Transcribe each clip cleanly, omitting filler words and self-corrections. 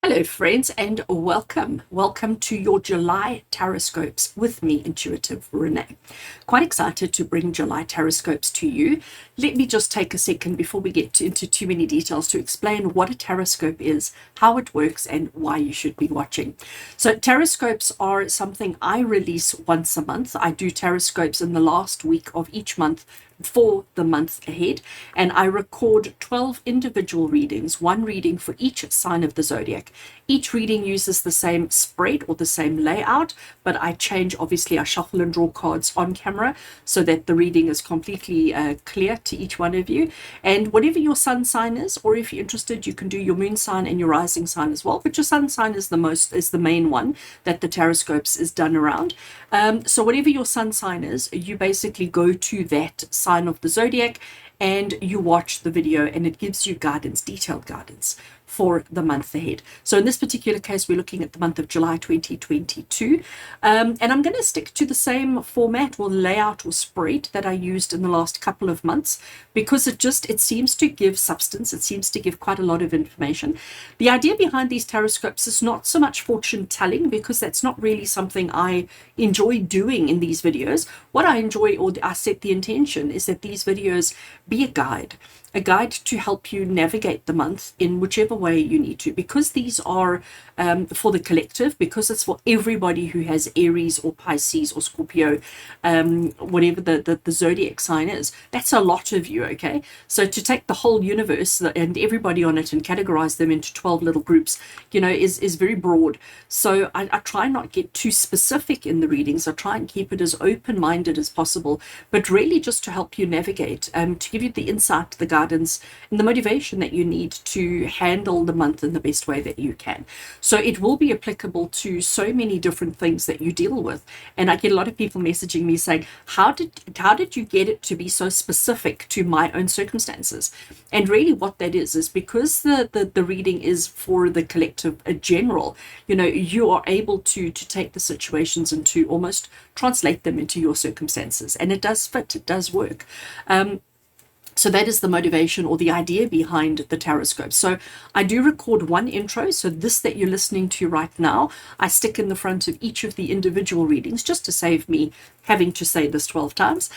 Hello, friends, and welcome. Welcome to your July Taroscopes with me, Intuitive Rene. Quite excited to bring July Taroscopes to you. Let me just take a second before we get into too many details to explain what a Taroscope is, how it works, and why you should be watching. So Taroscopes are something I release once a month. I do Taroscopes in the last week of each month for the month ahead, and I record 12 individual readings, one reading for each sign of the zodiac. Each reading uses the same spread or the same layout, but I change, obviously I shuffle and draw cards on camera so that the reading is completely clear to each one of you. And whatever your sun sign is, or if you're interested, you can do your moon sign and your rising sign as well, but your sun sign is the main one that the Taroscopes is done around. So whatever your sun sign is, you basically go to that sign of the zodiac and you watch the video, and it gives you guidance, detailed guidance for the month ahead. So in this particular case, we're looking at the month of July 2022, and I'm going to stick to the same format or layout or spread that I used in the last couple of months, because it seems to give substance. It seems to give quite a lot of information. The idea behind these Taroscopes is not so much fortune telling, because that's not really something I enjoy doing in these videos. What I enjoy, or I set the intention, is that these videos be a guide to help you navigate the month in whichever way you need to, because these are for the collective, because it's for everybody who has Aries or Pisces or Scorpio, whatever the zodiac sign is. That's a lot of you, okay? So to take the whole universe and everybody on it and categorize them into 12 little groups, is very broad. So I try not get too specific in the readings. I try and keep it as open-minded as possible, but really just to help you navigate, to give you the insight, the guidance, and the motivation that you need to handle the month in the best way that you can. So it will be applicable to so many different things that you deal with. And I get a lot of people messaging me saying, how did you get it to be so specific to my own circumstances? And really what that is because the reading is for the collective, a general, you are able to take the situations and to almost translate them into your circumstances. And it does fit, it does work. So that is the motivation or the idea behind the Taroscope. So I do record one intro. So this that you're listening to right now, I stick in the front of each of the individual readings just to save me having to say this 12 times.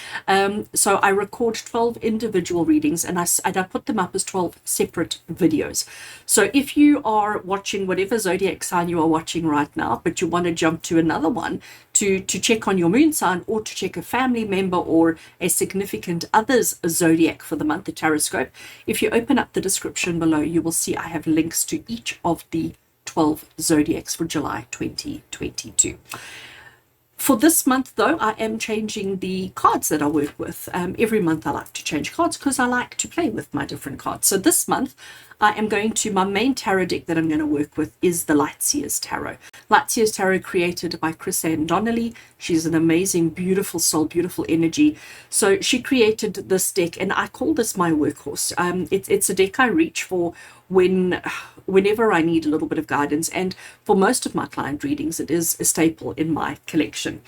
So I record 12 individual readings, and I put them up as 12 separate videos. So if you are watching whatever zodiac sign you are watching right now, but you want to jump to another one to check on your moon sign, or to check a family member or a significant other's zodiac for the month, the Taroscope, if you open up the description below, you will see I have links to each of the 12 zodiacs for July 2022. For this month, though, I am changing the cards that I work with. Every month I like to change cards because I like to play with my different cards. So this month I am my main tarot deck that I'm going to work with is the Lightseers Tarot. Lightseers Tarot, created by Rene Donnelly. She's an amazing, beautiful soul, beautiful energy. So she created this deck, and I call this my workhorse. It's a deck I reach for whenever I need a little bit of guidance, and for most of my client readings it is a staple in my collection.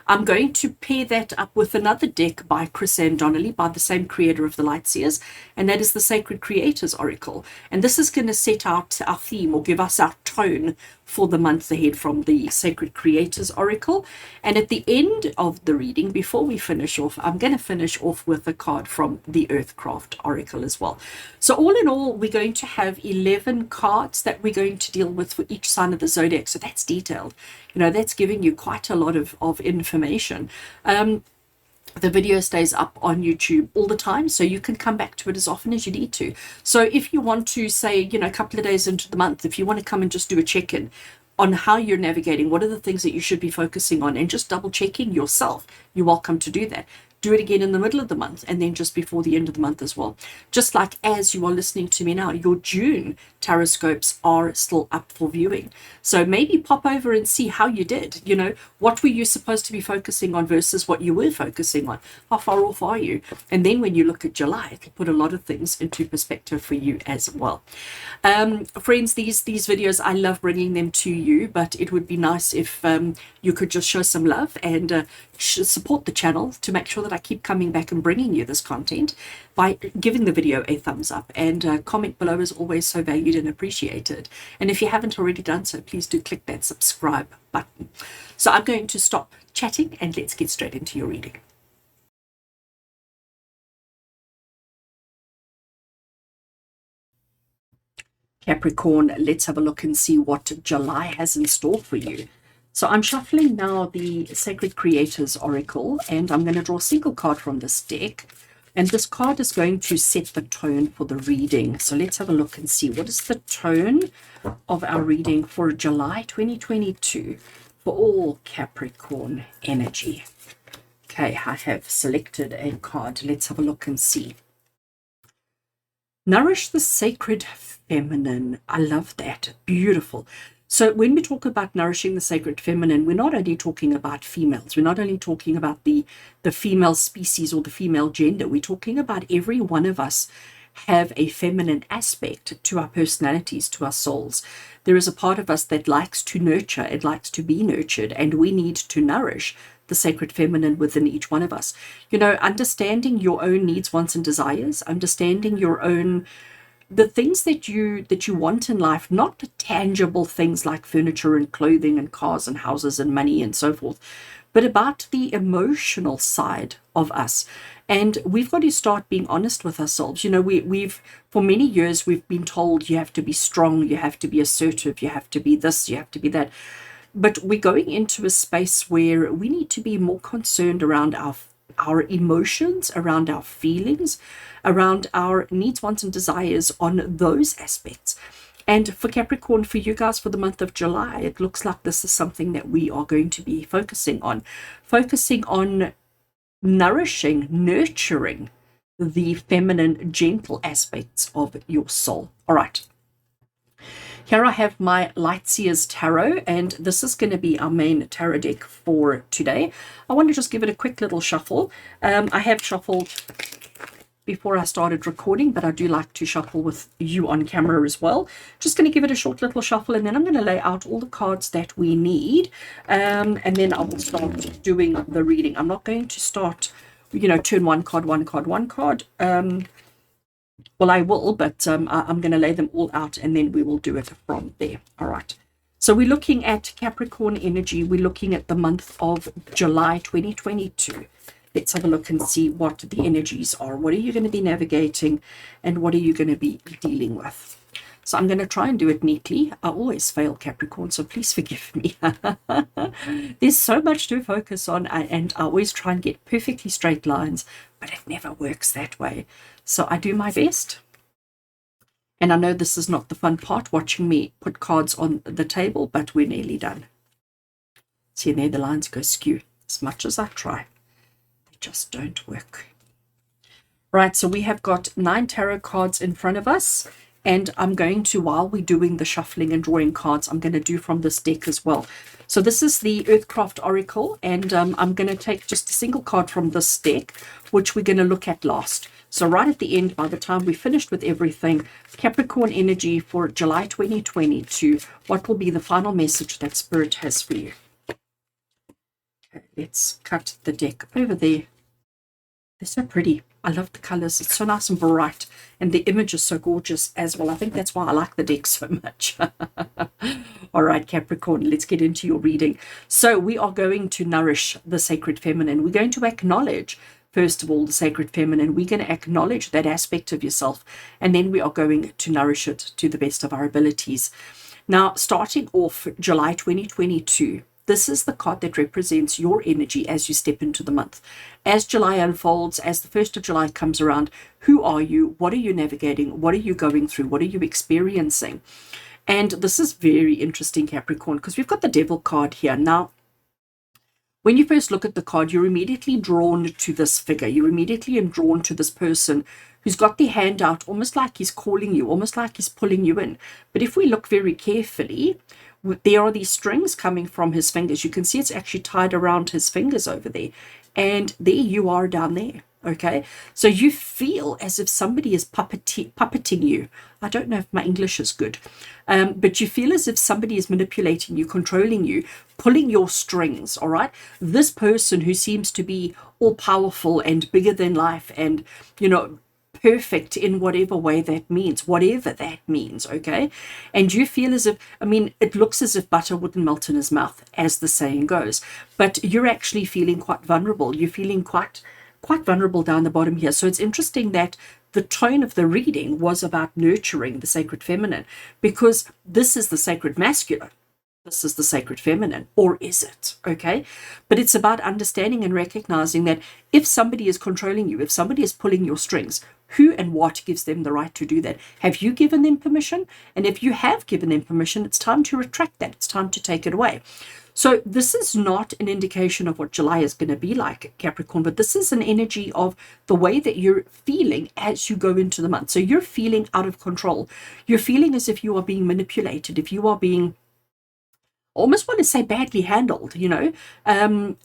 I'm going to pair that up with another deck by Rene Donnelly, by the same creator of the Lightseers, and that is the Sacred Creators Oracle. And this is going to set out our theme, or give us our tone for the month ahead from the Sacred Creators Oracle. And at the end of the reading, before we finish off, I'm going to finish off with a card from the Earthcraft Oracle as well. So all in all, we're going to have 11 cards that we're going to deal with for each sign of the zodiac. So that's detailed. That's giving you quite a lot of information. The video stays up on YouTube all the time, so you can come back to it as often as you need to. So if you want to say, a couple of days into the month, if you want to come and just do a check-in on how you're navigating, what are the things that you should be focusing on, and just double checking yourself, you're welcome to do that. Do it again in the middle of the month, and then just before the end of the month as well. Just like as you are listening to me now, your June Taroscopes are still up for viewing. So maybe pop over and see how you did. What were you supposed to be focusing on versus what you were focusing on? How far off are you? And then when you look at July, it'll put a lot of things into perspective for you as well. Friends, these videos, I love bringing them to you, but it would be nice if you could just show some love and support the channel to make sure that that I keep coming back and bringing you this content by giving the video a thumbs up, and comment below is always so valued and appreciated. And if you haven't already done so, please do click that subscribe button. So I'm going to stop chatting and let's get straight into your reading. Capricorn, let's have a look and see what July has in store for you. So I'm shuffling now the Sacred Creators Oracle, and I'm going to draw a single card from this deck. And this card is going to set the tone for the reading. So let's have a look and see what is the tone of our reading for July 2022 for all Capricorn energy. Okay, I have selected a card. Let's have a look and see. Nourish the sacred feminine. I love that. Beautiful. So when we talk about nourishing the sacred feminine, we're not only talking about females. We're not only talking about the female species or the female gender. We're talking about every one of us have a feminine aspect to our personalities, to our souls. There is a part of us that likes to nurture, it likes to be nurtured, and we need to nourish the sacred feminine within each one of us. You know, understanding your own needs, wants, and desires, understanding your own, the things that you want in life, not the tangible things like furniture and clothing and cars and houses and money and so forth, but about the emotional side of us. And we've got to start being honest with ourselves. You know, we've for many years we've been told you have to be strong, you have to be assertive, you have to be this, you have to be that. But we're going into a space where we need to be more concerned around our emotions, around our feelings, around our needs, wants, and desires on those aspects. And for Capricorn, for you guys, for the month of July, it looks like this is something that we are going to be focusing on nourishing, nurturing the feminine, gentle aspects of your soul. All right. Here I have my Lightseers Tarot, and this is going to be our main tarot deck for today. I want to just give it a quick little shuffle. I have shuffled before I started recording, but I do like to shuffle with you on camera as well. Just going to give it a short little shuffle, and then I'm going to lay out all the cards that we need, and then I will start doing the reading. I'm not going to start, you know, turn one card. Well, I will, but I'm going to lay them all out, and then we will do it from there. All right. So we're looking at Capricorn energy. We're looking at the month of July 2022. Let's have a look and see what the energies are. What are you going to be navigating, and what are you going to be dealing with? So I'm going to try and do it neatly. I always fail, Capricorn, so please forgive me. There's so much to focus on, and I always try and get perfectly straight lines, but it never works that way. So I do my best. And I know this is not the fun part, watching me put cards on the table, but we're nearly done. See, there the lines go skew. As much as I try, they just don't work. Right, so we have got 9 tarot cards in front of us. And I'm going to, while we're doing the shuffling and drawing cards, I'm going to do from this deck as well. So this is the Earthcraft Oracle, and I'm going to take just a single card from this deck, which we're going to look at last. So right at the end, by the time we're finished with everything, Capricorn energy for July 2022, what will be the final message that Spirit has for you? Okay, let's cut the deck over there. They're so pretty. I love the colors. It's so nice and bright, and the image is so gorgeous as well. I think that's why I like the deck so much. All right, Capricorn, let's get into your reading. So we are going to nourish the sacred feminine. We're going to acknowledge, first of all, the sacred feminine. We're going to acknowledge that aspect of yourself, and then we are going to nourish it to the best of our abilities. Now, starting off July 2022, this is the card that represents your energy as you step into the month. As July unfolds, as the 1st of July comes around, who are you? What are you navigating? What are you going through? What are you experiencing? And this is very interesting, Capricorn, because we've got the Devil card here. Now, when you first look at the card, you're immediately drawn to this figure. You're immediately drawn to this person who's got their hand out, almost like he's calling you, almost like he's pulling you in. But if we look very carefully, there are these strings coming from his fingers. You can see it's actually tied around his fingers over there. And there you are down there. Okay, so you feel as if somebody is puppeting you. I don't know if my English is good, but you feel as if somebody is manipulating you, controlling you, pulling your strings. All right, this person who seems to be all powerful and bigger than life, and perfect in whatever way that means, whatever that means, okay? And you feel as if, I mean, it looks as if butter wouldn't melt in his mouth, as the saying goes, but you're actually feeling quite vulnerable. You're feeling quite vulnerable down the bottom here. So it's interesting that the tone of the reading was about nurturing the sacred feminine, because this is the sacred masculine. This is the sacred feminine, or is it? Okay. But it's about understanding and recognizing that if somebody is controlling you, if somebody is pulling your strings, who and what gives them the right to do that? Have you given them permission? And if you have given them permission, it's time to retract that. It's time to take it away. So this is not an indication of what July is going to be like, Capricorn, but this is an energy of the way that you're feeling as you go into the month. So you're feeling out of control. You're feeling as if you are being manipulated, if you are being, almost want to say, badly handled, and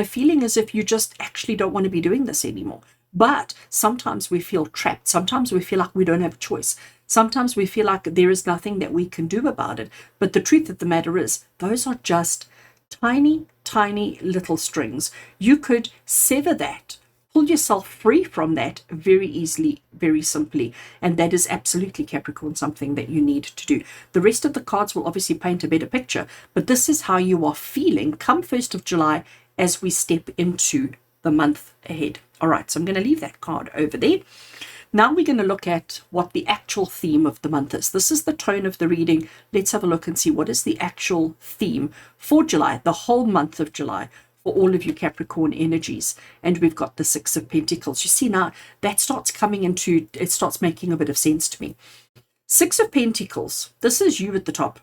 feeling as if you just actually don't want to be doing this anymore. But sometimes we feel trapped. Sometimes we feel like we don't have a choice. Sometimes we feel like there is nothing that we can do about it. But the truth of the matter is, those are just tiny, tiny little strings. You could sever that, pull yourself free from that very easily, very simply. And that is absolutely, Capricorn, something that you need to do. The rest of the cards will obviously paint a better picture, but this is how you are feeling come 1st of July as we step into the month ahead. All right, so I'm going to leave that card over there. Now we're going to look at what the actual theme of the month is. This is the tone of the reading. Let's have a look and see what is the actual theme for July, the whole month of July, for all of you Capricorn energies. And we've got the Six of Pentacles. You see now that starts coming into, it starts making a bit of sense to me. Six of Pentacles, this is you at the top.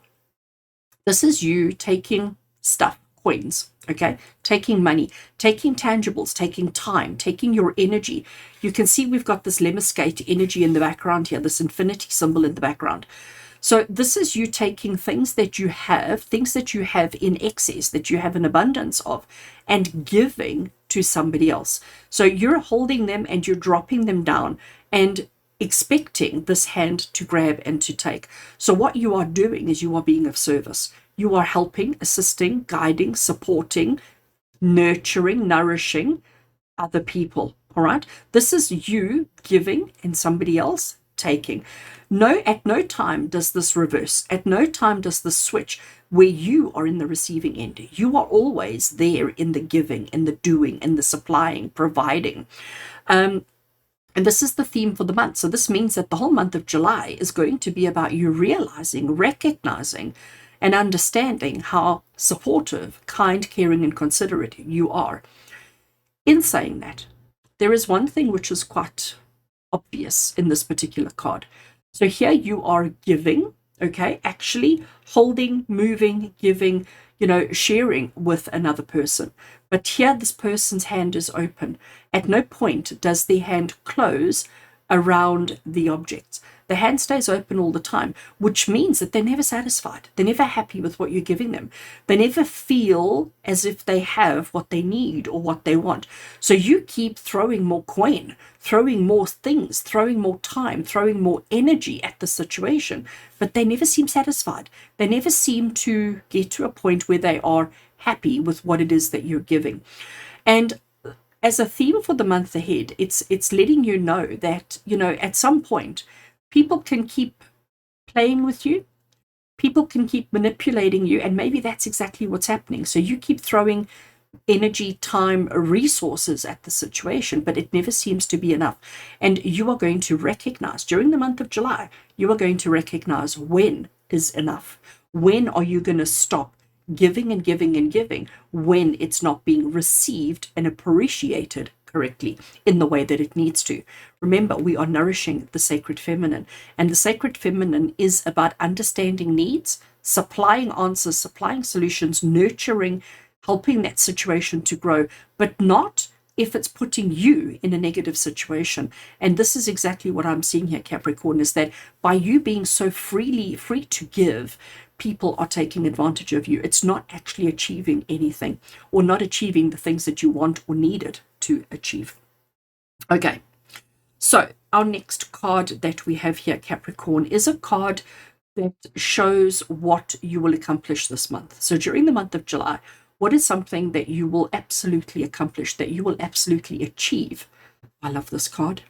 This is you taking stuff, coins, okay, taking money, taking tangibles, taking time, taking your energy. You can see we've got this lemniscate energy in the background here, this infinity symbol in the background. So this is you taking things that you have in excess, that you have an abundance of, and giving to somebody else. So you're holding them and you're dropping them down and expecting this hand to grab and to take. So what you are doing is you are being of service. You are helping, assisting, guiding, supporting, nurturing, nourishing other people. All right. This is you giving and somebody else taking. No, at no time does this reverse. At no time does this switch where you are in the receiving end. You are always there in the giving, in the doing, in the supplying, providing. And this is the theme for the month. So this means that the whole month of July is going to be about you realizing, recognizing, and understanding how supportive, kind, caring, and considerate you are. In saying that, there is one thing which is quite obvious in this particular card. So here you are giving, okay, actually holding, moving, giving, sharing with another person. But here this person's hand is open. At no point does the hand close around the objects. The hand stays open all the time, which means that they're never satisfied. They're never happy with what you're giving them. They never feel as if they have what they need or what they want. So you keep throwing more coin, throwing more things, throwing more time, throwing more energy at the situation, but they never seem satisfied. They never seem to get to a point where they are happy with what it is that you're giving. And as a theme for the month ahead, it's letting you know that, at some point, people can keep playing with you. People can keep manipulating you. And maybe that's exactly what's happening. So you keep throwing energy, time, resources at the situation, but it never seems to be enough. And you are going to recognize during the month of July, you are going to recognize when is enough. When are you going to stop giving and giving and giving when it's not being received and appreciated correctly in the way that it needs to? Remember, we are nourishing the sacred feminine, and the sacred feminine is about understanding needs, supplying answers, supplying solutions, nurturing, helping that situation to grow, but not if it's putting you in a negative situation. And this is exactly what I'm seeing here, Capricorn, is that by you being so free to give, people are taking advantage of you. It's not actually achieving anything, or not achieving the things that you want or needed to achieve. Okay, so our next card that we have here, Capricorn, is a card that shows what you will accomplish this month. So during the month of July, what is something that you will absolutely accomplish, that you will absolutely achieve? I love this card.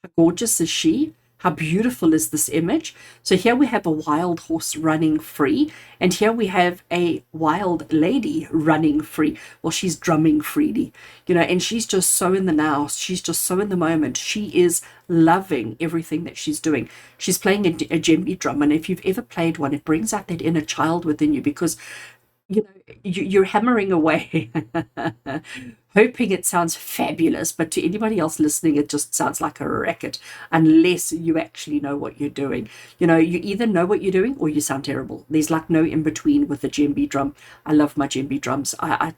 How gorgeous is she? How beautiful is this image? So here we have a wild horse running free, and here we have a wild lady running free. Well, she's drumming freely, and she's just so in the now. She's just so in the moment. She is loving everything that she's doing. She's playing a djembe drum, and if you've ever played one, it brings out that inner child within you, because you're hammering away, hoping it sounds fabulous, but to anybody else listening, it just sounds like a racket, unless you actually know what you're doing. You either know what you're doing or you sound terrible. There's like no in between with the djembe drum. I love my djembe drums.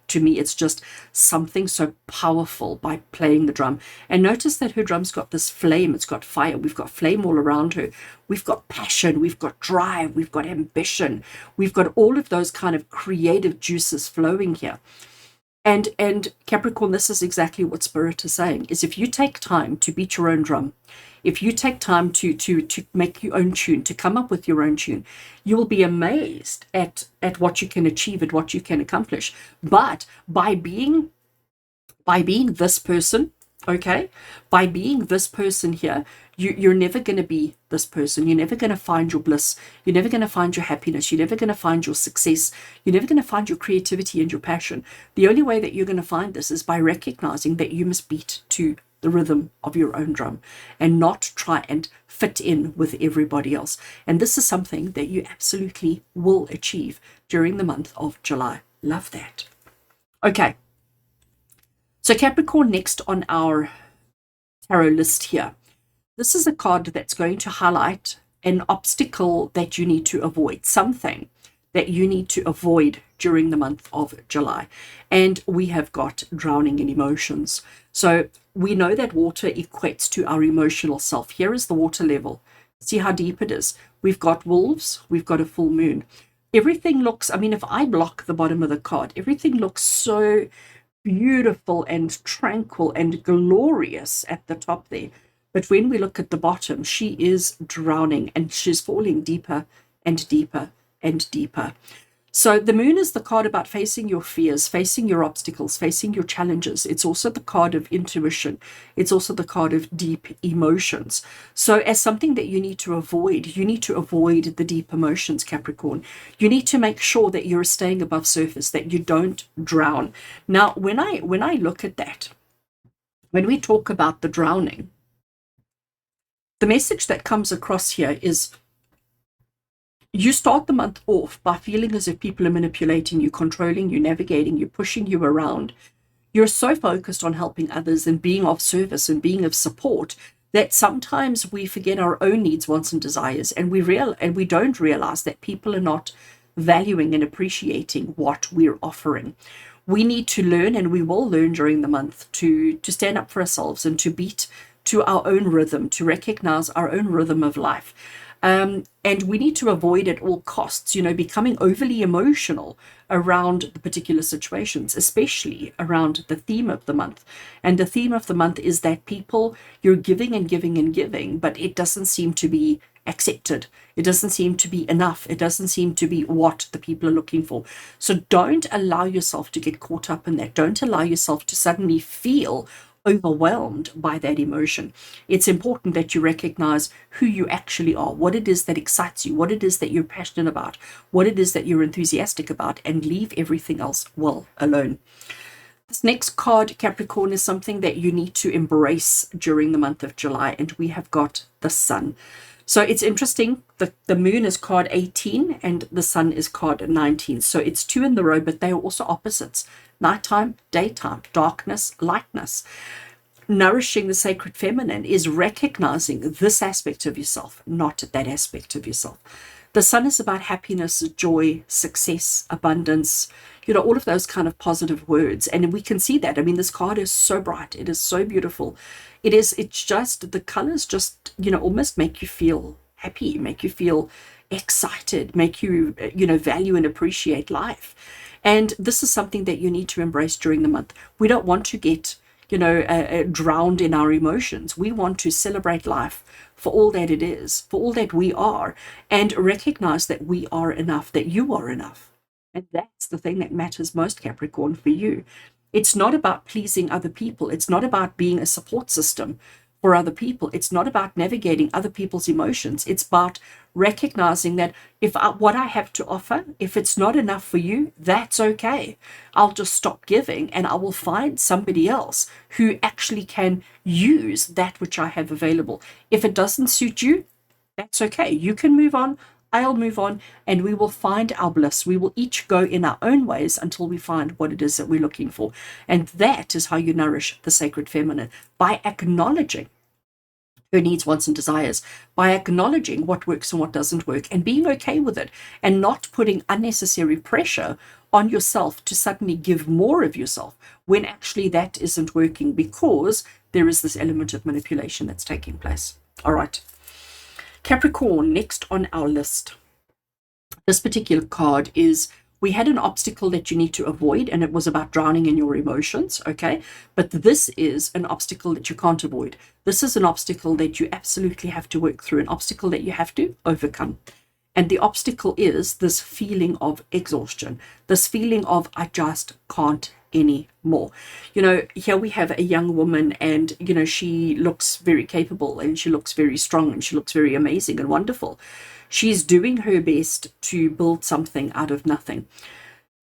To me, it's just something so powerful by playing the drum. And notice that her drum's got this flame. It's got fire. We've got flame all around her. We've got passion. We've got drive. We've got ambition. We've got all of those kind of creative juices flowing here. And Capricorn, this is exactly what Spirit is saying, is if you take time to beat your own drum, if you take time to make your own tune, to come up with your own tune, you will be amazed at what you can achieve, at what you can accomplish. But by being this person, okay, by being this person here, you're never going to be this person. You're never going to find your bliss. You're never going to find your happiness. You're never going to find your success. You're never going to find your creativity and your passion. The only way that you're going to find this is by recognizing that you must beat to the rhythm of your own drum and not try and fit in with everybody else. And this is something that you absolutely will achieve during the month of July. Love that. Okay. So Capricorn, next on our tarot list here. This is a card that's going to highlight an obstacle that you need to avoid, something that you need to avoid during the month of July. And we have got drowning in emotions. So we know that water equates to our emotional self. Here is the water level. See how deep it is. We've got wolves. We've got a full moon. Everything looks, if I block the bottom of the card, everything looks so beautiful and tranquil and glorious at the top there. But when we look at the bottom, she is drowning and she's falling deeper and deeper and deeper. So the moon is the card about facing your fears, facing your obstacles, facing your challenges. It's also the card of intuition. It's also the card of deep emotions. So as something that you need to avoid the deep emotions, Capricorn. You need to make sure that you're staying above surface, that you don't drown. Now, when I look at that, when we talk about the drowning, the message that comes across here is you start the month off by feeling as if people are manipulating you, controlling you, navigating you, pushing you around. You're so focused on helping others and being of service and being of support that sometimes we forget our own needs, wants, and desires, and we don't realize that people are not valuing and appreciating what we're offering. We need to learn, and we will learn during the month, to stand up for ourselves and to beat to our own rhythm, to recognize our own rhythm of life. And we need to avoid at all costs, becoming overly emotional around the particular situations, especially around the theme of the month. And the theme of the month is that you're giving and giving and giving, but it doesn't seem to be accepted. It doesn't seem to be enough. It doesn't seem to be what the people are looking for. So don't allow yourself to get caught up in that. Don't allow yourself to suddenly feel overwhelmed by that emotion. It's important that you recognize who you actually are, what it is that excites you, what it is that you're passionate about, what it is that you're enthusiastic about, and leave everything else well alone. This next card, Capricorn, is something that you need to embrace during the month of July, and we have got the sun. So it's interesting, the moon is card 18 and the sun is card 19. So it's two in the row, but they are also opposites. Nighttime, daytime, darkness, lightness. Nourishing the sacred feminine is recognizing this aspect of yourself, not that aspect of yourself. The sun is about happiness, joy, success, abundance, all of those kind of positive words. And we can see that. This card is so bright. It is so beautiful. It's just, the colors just, almost make you feel happy, make you feel excited, make you, value and appreciate life. And this is something that you need to embrace during the month. We don't want to get drowned in our emotions. We want to celebrate life for all that it is, for all that we are, and recognize that we are enough, that you are enough. And that's the thing that matters most, Capricorn, for you. It's not about pleasing other people. It's not about being a support system for other people. It's not about navigating other people's emotions. It's about recognizing that what I have to offer, if it's not enough for you, that's okay. I'll just stop giving and I will find somebody else who actually can use that which I have available. If it doesn't suit you, that's okay. You can move on. I'll move on, and we will find our bliss. We will each go in our own ways until we find what it is that we're looking for. And that is how you nourish the sacred feminine, by acknowledging her needs, wants, and desires, by acknowledging what works and what doesn't work, and being okay with it, and not putting unnecessary pressure on yourself to suddenly give more of yourself when actually that isn't working, because there is this element of manipulation that's taking place. All right. Capricorn, next on our list. This particular card is, we had an obstacle that you need to avoid, and it was about drowning in your emotions, okay? But this is an obstacle that you can't avoid. This is an obstacle that you absolutely have to work through, an obstacle that you have to overcome. And the obstacle is this feeling of exhaustion, this feeling of, I just can't anymore. Here we have a young woman, and she looks very capable, and she looks very strong, and she looks very amazing and wonderful. She's doing her best to build something out of nothing.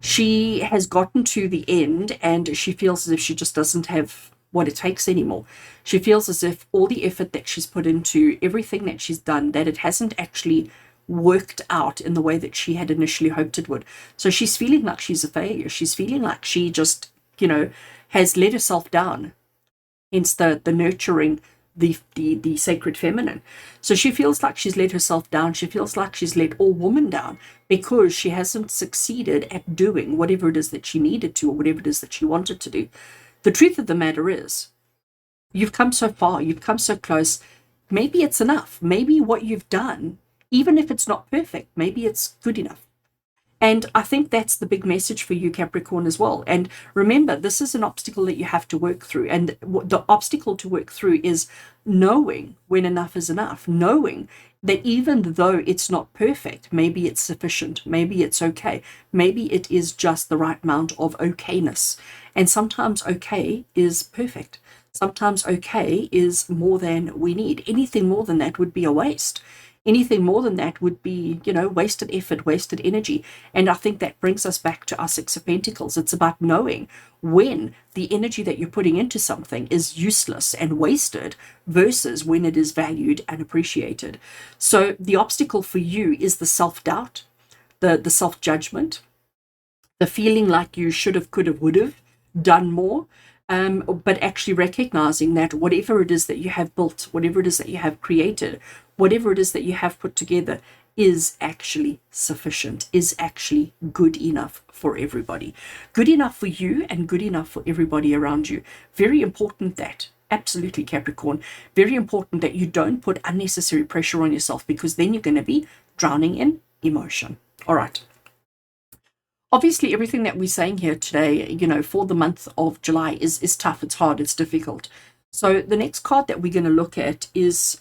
She has gotten to the end, and she feels as if she just doesn't have what it takes anymore. She feels as if all the effort that she's put into everything that she's done, that it hasn't actually worked out in the way that she had initially hoped it would. So she's feeling like she's a failure. She's feeling like she just, has let herself down. Hence the nurturing the sacred feminine. So she feels like she's let herself down. She feels like she's let all woman down, because she hasn't succeeded at doing whatever it is that she needed to, or whatever it is that she wanted to do. The truth of the matter is, you've come so far, you've come so close. Maybe it's enough. Maybe what you've done, even if it's not perfect, maybe it's good enough. And I think that's the big message for you, Capricorn, as well. And remember, this is an obstacle that you have to work through. And the obstacle to work through is knowing when enough is enough, knowing that even though it's not perfect, maybe it's sufficient, maybe it's okay, maybe it is just the right amount of okayness. And sometimes okay is perfect. Sometimes okay is more than we need. Anything more than that would be a waste. Anything more than that would be, wasted effort, wasted energy. And I think that brings us back to our Six of Pentacles. It's about knowing when the energy that you're putting into something is useless and wasted versus when it is valued and appreciated. So the obstacle for you is the self-doubt, the self-judgment, the feeling like you should have, could have, would have done more. But actually recognizing that whatever it is that you have built, whatever it is that you have created, whatever it is that you have put together is actually sufficient, is actually good enough for everybody. Good enough for you and good enough for everybody around you. Very important that, absolutely, Capricorn, very important that you don't put unnecessary pressure on yourself, because then you're going to be drowning in emotion. All right. Obviously, everything that we're saying here today, for the month of July is tough, it's hard, it's difficult. So the next card that we're going to look at is,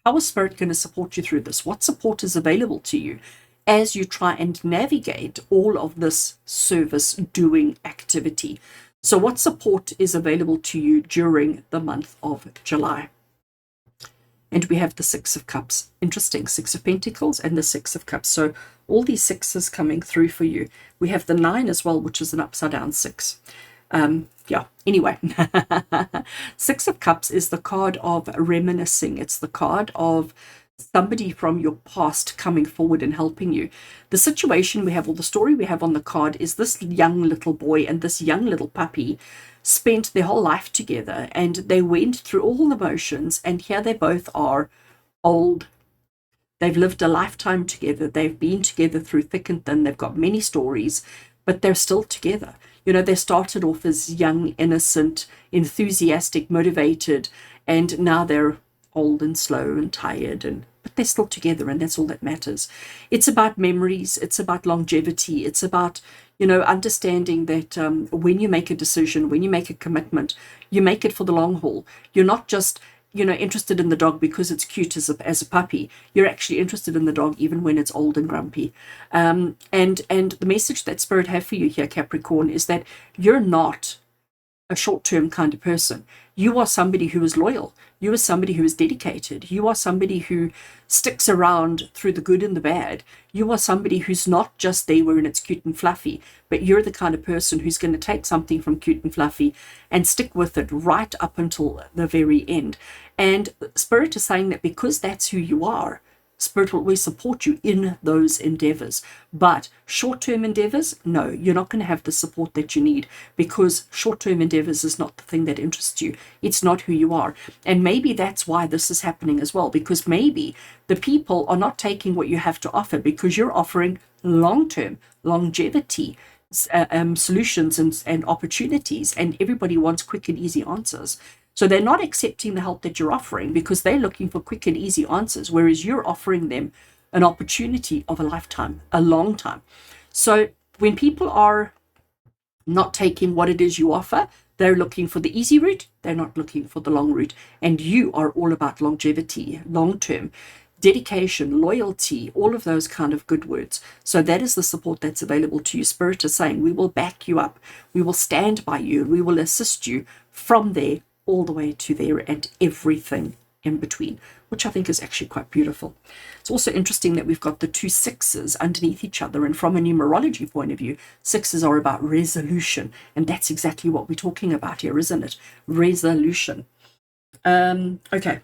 how is Spirit going to support you through this? What support is available to you as you try and navigate all of this service doing activity? So what support is available to you during the month of July? And we have the Six of Cups. Interesting. Six of Pentacles and the Six of Cups. So all these sixes coming through for you. We have the 9 as well, which is an upside down 6. Anyway, Six of Cups is the card of reminiscing. It's the card of somebody from your past coming forward and helping you. The situation we have, or the story we have on the card, is this young little boy and this young little puppy spent their whole life together, and they went through all the motions, and here they both are, old. They've lived a lifetime together. They've been together through thick and thin. They've got many stories, but they're still together. They started off as young, innocent, enthusiastic, motivated, and now they're old and slow and tired and but they're still together, and that's all that matters. It's about memories. It's about longevity. It's about, understanding that when you make a decision, when you make a commitment, you make it for the long haul. You're not just, interested in the dog because it's cute as a puppy. You're actually interested in the dog even when it's old and grumpy. And the message that Spirit have for you here, Capricorn, is that you're not a short-term kind of person. You are somebody who is loyal. You are somebody who is dedicated. You are somebody who sticks around through the good and the bad. You are somebody who's not just there when it's cute and fluffy, but you're the kind of person who's going to take something from cute and fluffy and stick with it right up until the very end. And Spirit is saying that because that's who you are, Spirit will always support you in those endeavors. But short-term endeavors, no, you're not going to have the support that you need, because short-term endeavors is not the thing that interests you. It's not who you are. And maybe that's why this is happening as well, because maybe the people are not taking what you have to offer because you're offering long-term longevity solutions and opportunities, and everybody wants quick and easy answers. So they're not accepting the help that you're offering because they're looking for quick and easy answers, whereas you're offering them an opportunity of a lifetime, a long time. So when people are not taking what it is you offer, they're looking for the easy route. They're not looking for the long route. And you are all about longevity, long-term, dedication, loyalty, all of those kind of good words. So that is the support that's available to you. Spirit is saying, we will back you up. We will stand by you. We will assist you from there all the way to there and everything in between, which I think is actually quite beautiful. It's also interesting that we've got the two sixes underneath each other, and from a numerology point of view, sixes are about resolution, and that's exactly what we're talking about here, isn't it? Resolution. Okay.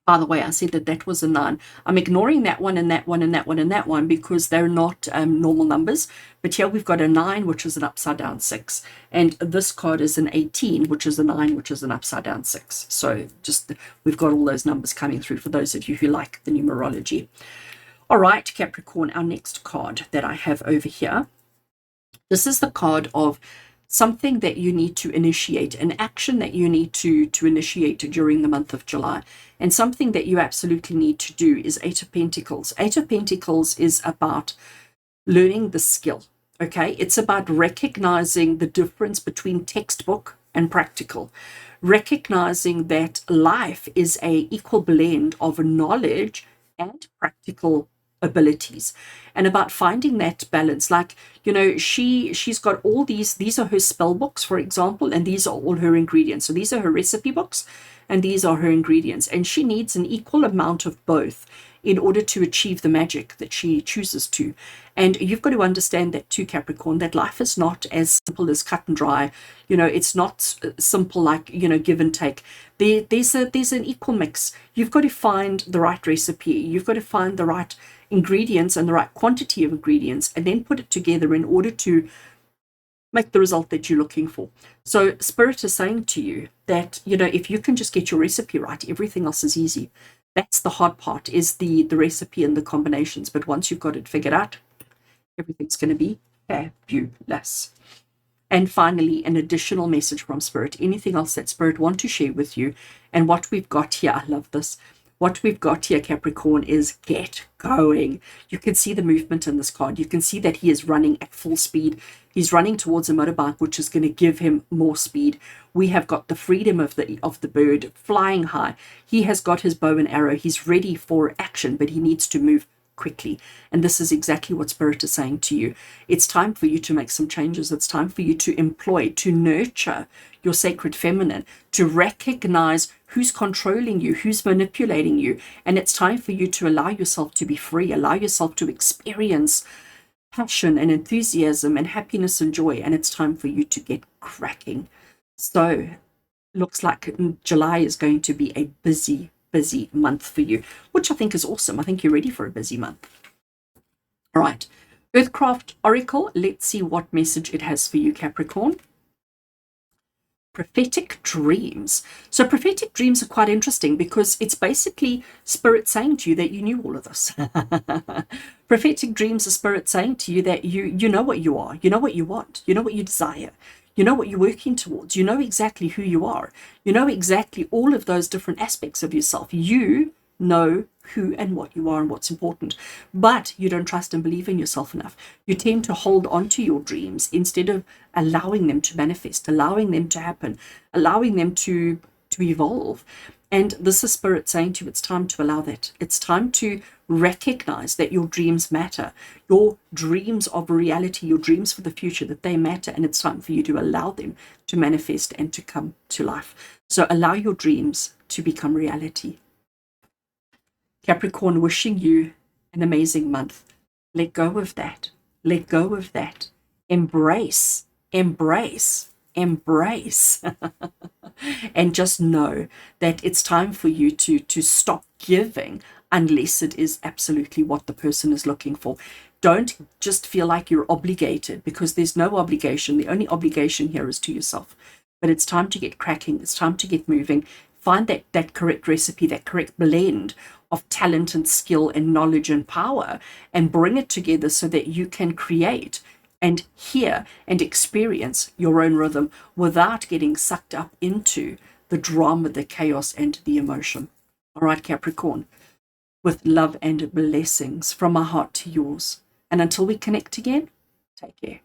By the way, I said that was a 9. I'm ignoring that one and that one and that one and that one because they're not normal numbers. But here we've got a 9, which is an upside down 6. And this card is an 18, which is a 9, which is an upside down 6. So just we've got all those numbers coming through for those of you who like the numerology. All right, Capricorn, our next card that I have over here. This is the card of something that you need to initiate, an action that you need to initiate during the month of July. And something that you absolutely need to do is 8 of Pentacles. 8 of Pentacles is about learning the skill, okay? It's about recognizing the difference between textbook and practical. Recognizing that life is a equal blend of knowledge and practical abilities, and about finding that balance. Like, she's got all these are her spell books, for example, and these are all her ingredients. So these are her recipe books and these are her ingredients, and she needs an equal amount of both in order to achieve the magic that she chooses to. And you've got to understand that too, Capricorn, that life is not as simple as cut and dry. It's not simple like, give and take. There's an equal mix. You've got to find the right recipe. You've got to find the right ingredients and the right quantity of ingredients, and then put it together in order to make the result that you're looking for. So Spirit is saying to you that, if you can just get your recipe right, everything else is easy. That's the hard part, is the recipe and the combinations. But once you've got it figured out, everything's going to be fabulous. And finally, an additional message from Spirit. Anything else that Spirit want to share with you? And what we've got here, I love this. What we've got here, Capricorn, is get going. You can see the movement in this card. You can see that he is running at full speed. He's running towards a motorbike, which is going to give him more speed. We have got the freedom of the bird flying high. He has got his bow and arrow. He's ready for action, but he needs to move quickly. And this is exactly what Spirit is saying to you. It's time for you to make some changes. It's time for you to employ, to nurture your sacred feminine, to recognize who's controlling you, who's manipulating you. And it's time for you to allow yourself to be free, allow yourself to experience passion and enthusiasm and happiness and joy. And it's time for you to get cracking. So looks like July is going to be a busy month for you, which I think is awesome. I think you're ready for a busy month. All right, Earthcraft Oracle, let's see what message it has for you, Capricorn. Prophetic dreams. So prophetic dreams are quite interesting because it's basically Spirit saying to you that you knew all of this. Prophetic dreams are Spirit saying to you that you know what you are, you know what you want, you know what you desire. You know what you're working towards. You know exactly who you are. You know exactly all of those different aspects of yourself. You know who and what you are and what's important, but you don't trust and believe in yourself enough. You tend to hold on to your dreams instead of allowing them to manifest, allowing them to happen, allowing them to evolve. And this is spirit saying to you, it's time to allow that. It's time to recognize that your dreams matter. Your dreams of reality, your dreams for the future, that they matter. And it's time for you to allow them to manifest and to come to life. So allow your dreams to become reality. Capricorn, wishing you an amazing month. Let go of that. Let go of that. Embrace, embrace, embrace. And just know that it's time for you to stop giving unless it is absolutely what the person is looking for. Don't just feel like you're obligated, because there's no obligation. The only obligation here is to yourself. But it's time to get cracking. It's time to get moving. Find that correct recipe, that correct blend of talent and skill and knowledge and power, and bring it together so that you can create and hear and experience your own rhythm without getting sucked up into the drama, the chaos, and the emotion. All right, Capricorn, with love and blessings from my heart to yours. And until we connect again, take care.